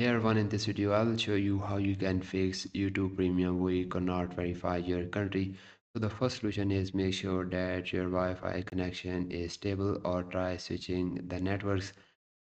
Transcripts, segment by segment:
Here one in this video I'll show you how you can fix YouTube Premium weak or not verify your country. So the first solution is make sure that your Wi-Fi connection is stable or try switching the networks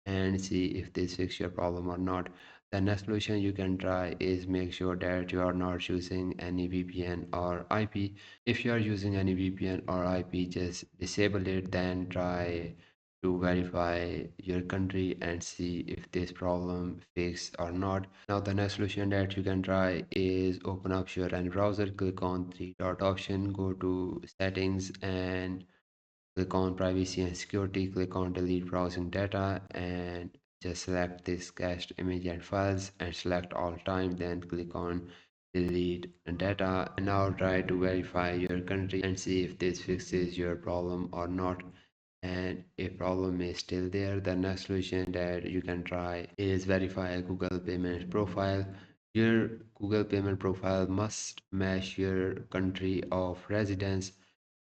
and see if this fix your problem or not. The next solution you can try is make sure that you are not using any VPN or IP. If you are using any VPN or IP, just disable it, then try to verify your country and see if this problem fixed or not. Now the next solution that you can try is open up your any browser, click on three dot option, go to settings and click on privacy and security, click on delete browsing data and just select this cached image and files and select all time, then click on delete data and now try to verify your country and see if this fixes your problem or not. And if problem is still there, the next solution that you can try is verify a Google payment profile. Your Google payment profile must match your country of residence.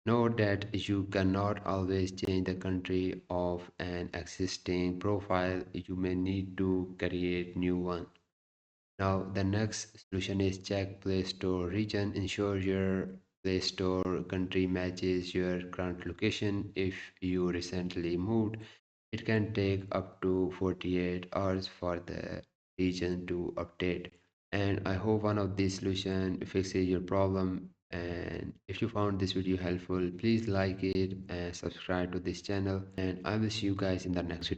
Note that you cannot always change the country of an existing profile. You may need to create new one. Now the next solution is check Play Store region. Ensure your Play Store country matches your current location. If you recently moved, it can take up to 48 hours for the region to update. And I hope one of these solutions fixes your problem. And if you found this video helpful, please like it and subscribe to this channel. And I will see you guys in the next video.